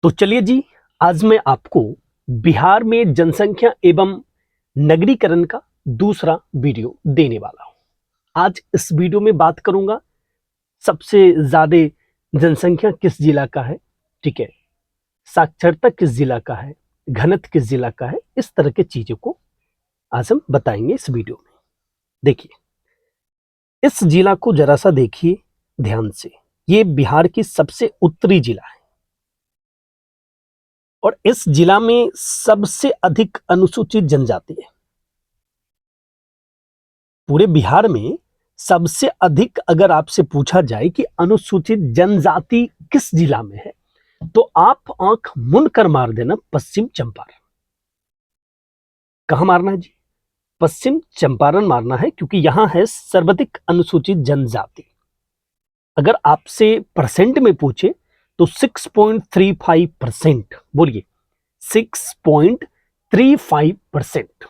तो चलिए जी, आज मैं आपको बिहार में जनसंख्या एवं नगरीकरण का दूसरा वीडियो देने वाला हूं। आज इस वीडियो में बात करूंगा सबसे ज्यादा जनसंख्या किस जिला का है, ठीक है, साक्षरता किस जिला का है, घनत्व किस जिला का है, इस तरह की चीजों को आज हम बताएंगे इस वीडियो में। देखिए, इस जिला को जरा सा देखिए ध्यान से। ये बिहार की सबसे उत्तरी जिला है और इस जिला में सबसे अधिक अनुसूचित जनजाति है। पूरे बिहार में सबसे अधिक अगर आपसे पूछा जाए कि अनुसूचित जनजाति किस जिला में है, तो आप आंख मूंद कर मार देना पश्चिम चंपारण। कहां मारना है जी? पश्चिम चंपारण मारना है, क्योंकि यहां है सर्वाधिक अनुसूचित जनजाति। अगर आपसे परसेंट में पूछे तो 6.35%। बोलिए 6.35%।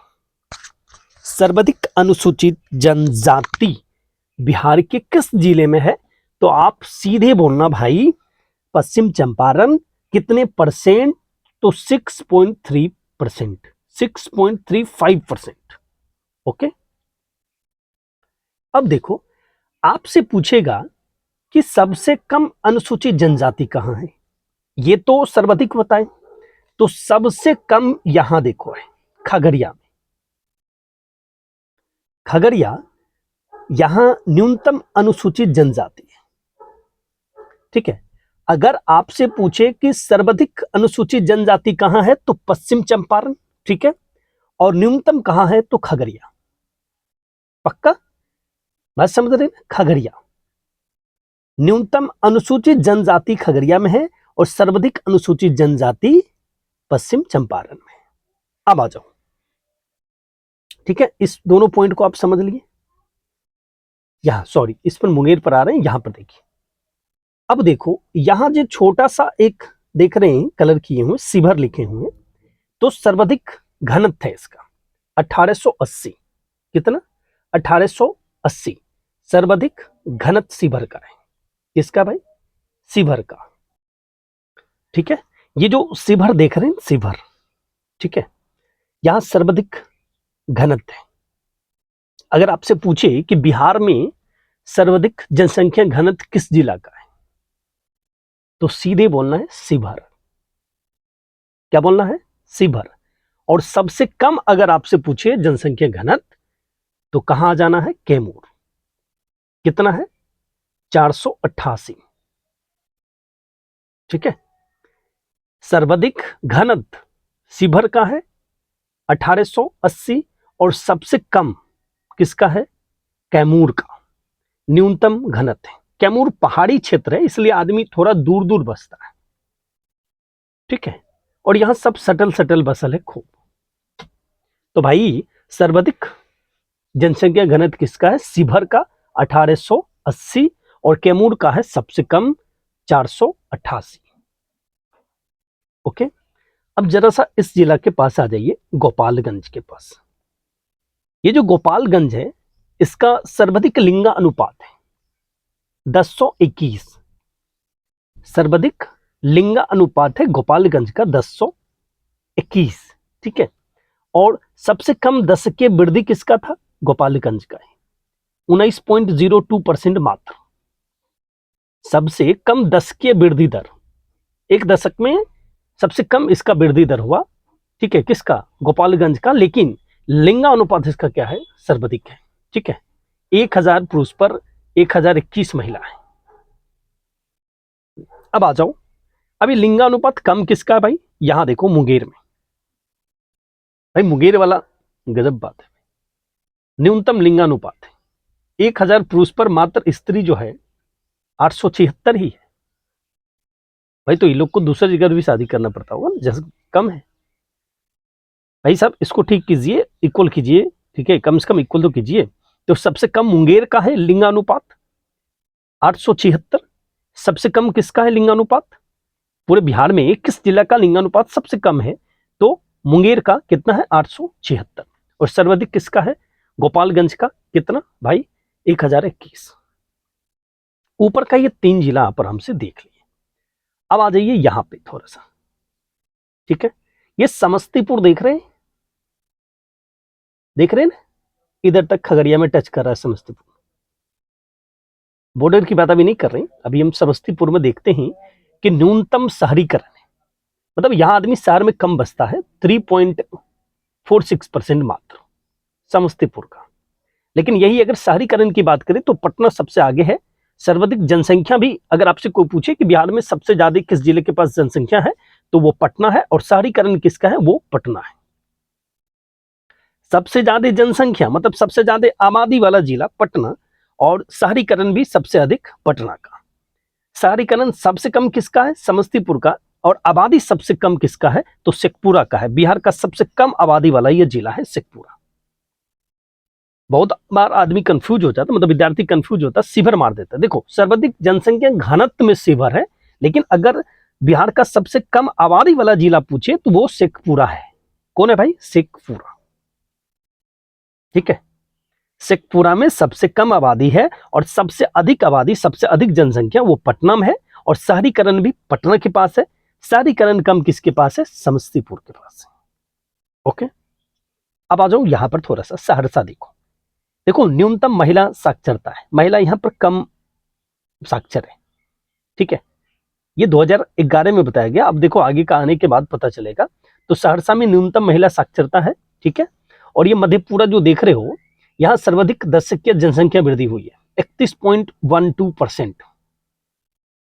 सर्वाधिक अनुसूचित जनजाति बिहार के किस जिले में है? तो आप सीधे बोलना भाई पश्चिम चंपारण। कितने परसेंट? तो 6.3%, 6.35%। ओके, अब देखो, आपसे पूछेगा कि सबसे कम अनुसूचित जनजाति कहां है। ये तो सर्वाधिक बताएं, तो सबसे कम यहां देखो है खगड़िया में। खगड़िया यहां न्यूनतम अनुसूचित जनजाति है, ठीक है। अगर आपसे पूछे कि सर्वाधिक अनुसूचित जनजाति कहां है, तो पश्चिम चंपारण, ठीक है, और न्यूनतम कहां है, तो खगड़िया। पक्का बात समझ रहे हैं? खगड़िया न्यूनतम अनुसूचित जनजाति खगड़िया में है और सर्वाधिक अनुसूचित जनजाति पश्चिम चंपारण में है। अब आ जाओ, ठीक है, इस दोनों पॉइंट को आप समझ लिए। यहां सॉरी, इस पर मुंगेर पर आ रहे हैं, यहां पर देखिए। अब देखो, यहां जो छोटा सा एक देख रहे हैं कलर किए हुए, शिवहर लिखे हुए, तो सर्वाधिक घनत्व है इसका 1880। कितना? 1880 सर्वाधिक घनत्व शिवहर का है। किसका भाई? शिवहर का, ठीक है। ये जो शिवहर देख रहे हैं, शिवहर, ठीक है, यहां सर्वाधिक घनत्व है। अगर आपसे पूछे कि बिहार में सर्वाधिक जनसंख्या घनत्व किस जिला का है, तो सीधे बोलना है शिवहर। क्या बोलना है? शिवहर। और सबसे कम अगर आपसे पूछे जनसंख्या घनत्व, तो कहां आ जाना है? कैमूर। कितना है? 488, ठीक है। सर्वाधिक घनत्व शिवहर का है 1880 और सबसे कम किसका है? कैमूर का। न्यूनतम घनत्व है। कैमूर पहाड़ी क्षेत्र है, इसलिए आदमी थोड़ा दूर दूर बसता है, ठीक है, और यहां सब सटल सटल बसल है खूब। तो भाई सर्वाधिक जनसंख्या घनत्व किसका है? शिवहर का 1880 और कैमूर का है सबसे कम 488। ओके, अब जरा सा इस जिला के पास आ जाइए, गोपालगंज के पास। ये जो गोपालगंज है, इसका सर्वाधिक लिंगा अनुपात है 1021। सर्वाधिक लिंगा अनुपात है गोपालगंज का 1021, ठीक है। और सबसे कम दशकीय वृद्धि किसका था? गोपालगंज का है 19.02% मात्र। सबसे कम दशकीय वृद्धि दर, एक दशक में सबसे कम इसका वृद्धि दर हुआ, ठीक है, किसका? गोपालगंज का। लेकिन लिंगा अनुपात इसका क्या है? सर्वाधिक है, ठीक है। 1000 पुरुष पर 1021 महिला है। अब आ जाओ, अभी लिंगानुपात कम किसका है भाई? यहां देखो मुंगेर में। भाई मुंगेर वाला गजब बात है, न्यूनतम लिंगानुपात है 1000 पुरुष पर मात्र स्त्री जो है 876 ही है। भाई तो ये लोग को दूसरी जगह भी शादी करना पड़ता होगा ना, जैसे कम है। भाई साहब इसको ठीक कीजिए, इक्वल कीजिए, ठीक है, कम से कम इक्वल तो कीजिए। तो सबसे कम मुंगेर का है लिंगानुपात 876। सबसे कम किसका है लिंगानुपात? पूरे बिहार में किस जिला का लिंगानुपात सबसे कम है? तो मुंगेर का कितना है? 876। और सर्वाधिक किसका है? गोपालगंज का। कितना भाई? 1021। ऊपर का ये 3 जिला पर हमसे देख लिए। अब आ जाइए यहां पे थोड़ा सा, ठीक है, ये समस्तीपुर देख रहे हैं, देख रहे हैं ना, इधर तक खगड़िया में टच कर रहा है समस्तीपुर। बॉर्डर की बात अभी नहीं कर रहे हैं, अभी हम समस्तीपुर में देखते हैं कि न्यूनतम शहरीकरण है, मतलब यहां आदमी शहर में कम बसता है, 3.46% मात्र समस्तीपुर का। लेकिन यही अगर शहरीकरण की बात करें तो पटना सबसे आगे है। सर्वाधिक जनसंख्या भी अगर आपसे कोई पूछे कि बिहार में सबसे ज्यादा किस जिले के पास जनसंख्या है तो वो पटना है, और शहरीकरण किसका है, वो पटना है। सबसे ज्यादा जनसंख्या मतलब सबसे ज्यादा आबादी वाला जिला पटना, और शहरीकरण भी सबसे अधिक पटना का। शहरीकरण सबसे कम किसका है, समस्तीपुर का, और आबादी सबसे कम किसका है तो शेखपुरा का है। बिहार का सबसे कम आबादी वाला यह जिला है शेखपुरा। बहुत बार आदमी कंफ्यूज हो जाता, मतलब विद्यार्थी कंफ्यूज होता, शिवर मार देता। देखो सर्वाधिक जनसंख्या घनत्व में शिवर है, लेकिन अगर बिहार का सबसे कम आबादी वाला जिला पूछे तो वो शेखपुरा है। कौन है भाई, शेखपुरा। ठीक है, शेखपुरा में सबसे कम आबादी है और सबसे अधिक आबादी, सबसे अधिक जनसंख्या वो पटना में है, और शहरीकरण भी पटना के पास है। शहरीकरण कम किसके पास है, समस्तीपुर के पास है। ओके, अब आ जाओ यहां पर थोड़ा सा सहरसा देखो। देखो न्यूनतम महिला साक्षरता है, महिला यहां पर कम साक्षर है। ठीक है, ये 2011 में बताया गया, अब देखो आगे का आने के बाद पता चलेगा। तो सहरसा में न्यूनतम महिला साक्षरता है। ठीक है, और ये मधेपुरा जो देख रहे हो, यहां सर्वाधिक दशकीय जनसंख्या वृद्धि हुई है 31.12%।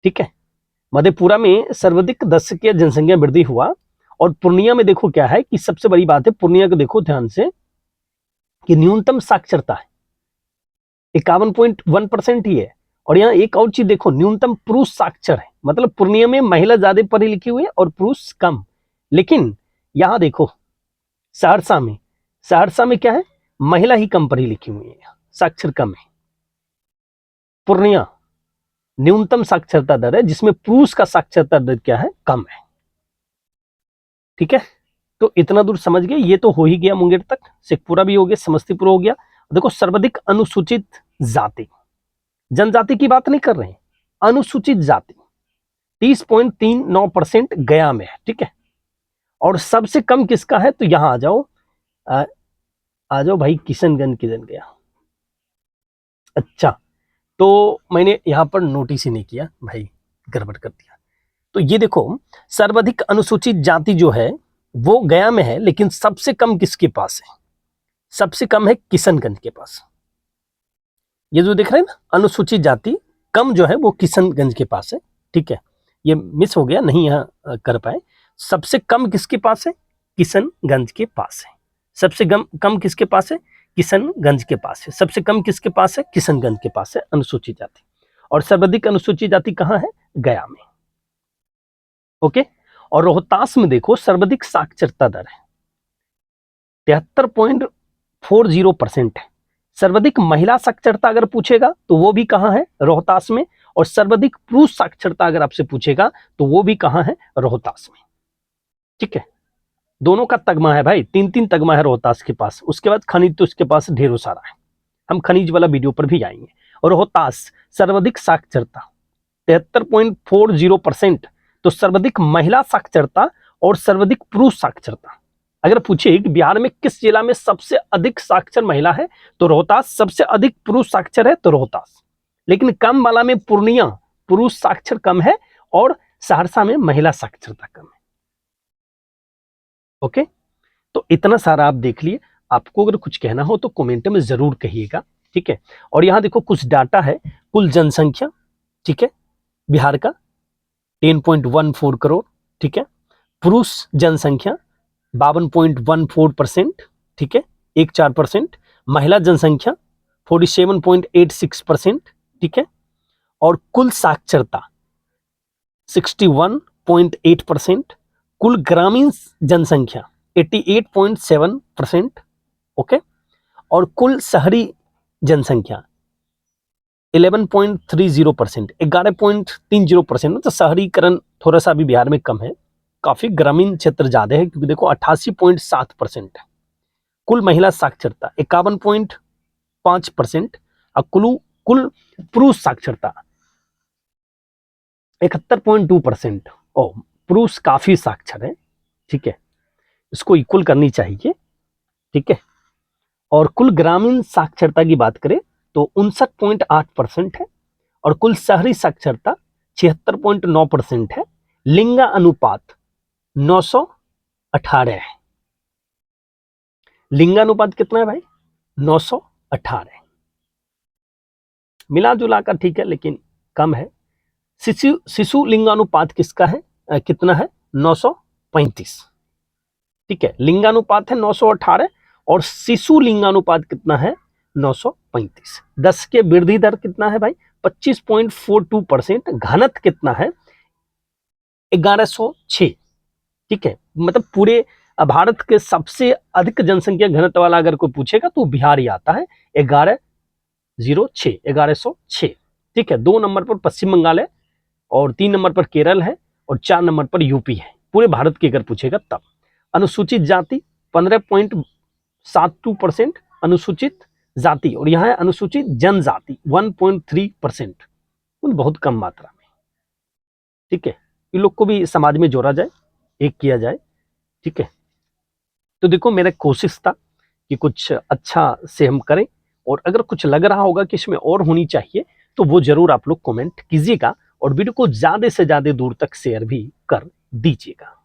ठीक है, मधेपुरा में सर्वाधिक दशकीय जनसंख्या वृद्धि हुआ। और पूर्णिया में देखो क्या है कि सबसे बड़ी बात है, पूर्णिया को देखो ध्यान से कि न्यूनतम साक्षरता है 51.1% ही है। और यहाँ एक और चीज देखो, न्यूनतम पुरुष साक्षर है, मतलब पूर्णिया में महिला ज्यादा पढ़ी लिखी हुई है और पुरुष कम। लेकिन यहां देखो सहरसा में क्या है, महिला ही कम पढ़ी लिखी हुई है, साक्षर कम है। पूर्णिया न्यूनतम साक्षरता दर है जिसमें पुरुष का साक्षरता दर क्या है, कम है। ठीक है, तो इतना दूर समझ गए, ये तो हो ही गया मुंगेर तक, शेखपुरा भी हो गया, समस्तीपुर हो गया। देखो सर्वाधिक अनुसूचित जाति, जनजाति की बात नहीं कर रहे हैं, अनुसूचित जाति 30.39% गया में है। ठीक है, और सबसे कम किसका है, तो यहां आ जाओ, आ जाओ भाई, किशनगंज किधर गया। अच्छा, तो मैंने यहां पर नोटिस ही नहीं किया भाई, गड़बड़ कर दिया। तो ये देखो सर्वाधिक अनुसूचित जाति जो है वो गया में है, लेकिन सबसे कम किसके पास है, सबसे कम है किशनगंज के पास। ये जो देख रहे हैं ना, अनुसूचित जाति कम जो है वो किशनगंज के पास है। ठीक है, ये मिस हो गया, नहीं यहाँ कर पाए। सबसे कम किसके पास है, किशनगंज के पास है। सबसे कम किसके पास है, किशनगंज के पास है। सबसे कम किसके पास है, किशनगंज के पास है अनुसूचित जाति। और सर्वाधिक अनुसूचित जाति कहाँ है, गया में। ओके, और रोहतास में देखो सर्वाधिक साक्षरता दर है 73.40% है। सर्वाधिक महिला साक्षरता अगर पूछेगा तो वो भी कहां है, रोहतास में। और सर्वाधिक पुरुष साक्षरता अगर आपसे पूछेगा तो वो भी कहां है, रोहतास में। ठीक है, दोनों का तगमा है भाई, 3-3 तगमा है रोहतास के पास। उसके बाद खनिज तो उसके पास ढेरों सारा है, हम खनिज वाला वीडियो पर भी आएंगे। और रोहतास सर्वाधिक साक्षरता 73.40%। तो सर्वाधिक महिला साक्षरता और सर्वाधिक पुरुष साक्षरता। अगर पूछे कि बिहार में किस जिला में सबसे अधिक साक्षर महिला है तो रोहतास, सबसे अधिक पुरुष साक्षर है तो रोहतास। लेकिन कम वाला में पूर्णिया, पुरुष साक्षर कम है, और सहरसा में महिला साक्षरता कम है। ओके, तो इतना सारा आप देख लिए। आपको अगर कुछ कहना हो तो कमेंट में जरूर कहिएगा। ठीक है, और यहां देखो कुछ डाटा है, कुल जनसंख्या। ठीक है, बिहार का 10.14 करोड़। ठीक है, पुरुष जनसंख्या 52.14%। ठीक है, 14%। महिला जनसंख्या 47.86%। ठीक है, और कुल साक्षरता 61.8%। कुल ग्रामीण जनसंख्या 88.7%। ओके, और कुल शहरी जनसंख्या 11.30%, 11.30%। तो शहरीकरण थोड़ा सा अभी बिहार में कम है, काफी ग्रामीण क्षेत्र ज्यादा है, क्योंकि देखो 88.7% है। कुल महिला साक्षरता 51.5%, और कुल पुरुष साक्षरता 71.2%। ओ, पुरुष काफी साक्षर है, ठीक है, इसको इक्वल करनी चाहिए। ठीक है, और कुल ग्रामीण साक्षरता की बात करें तो 59.8% है, और कुल शहरी साक्षरता 76.9% है। लिंगा अनुपात 918 है। लिंगानुपात कितना है भाई? 918। मिला जुला कर ठीक है, लेकिन कम है। शिशु लिंगानुपात किसका है? कितना है? 935। ठीक है, लिंगानुपात है 918 और शिशु लिंगानुपात कितना है? 935। 10 के वृद्धि दर कितना है भाई? 25.42%। घनत्व कितना है? 1106। ठीक है, मतलब पूरे भारत के सबसे अधिक जनसंख्या घनत्व वाला अगर कोई पूछेगा तो बिहार ही आता है, 1106। ठीक है, 2 नंबर पर पश्चिम बंगाल है, और 3 नंबर पर केरल है, और 4 नंबर पर यूपी है, पूरे भारत की अगर पूछेगा तब। अनुसूचित जाति 15.72%, अनुसूचित जाति, और यहाँ है अनुसूचित जनजाति 1.3%, बहुत कम मात्रा में। ठीक है, इन लोग को भी समाज में जोड़ा जाए, एक किया जाए। ठीक है, तो देखो मेरा कोशिश था कि कुछ अच्छा से हम करें, और अगर कुछ लग रहा होगा कि इसमें और होनी चाहिए तो वो जरूर आप लोग कमेंट कीजिएगा, और वीडियो को ज्यादा से ज्यादा दूर तक शेयर भी कर दीजिएगा।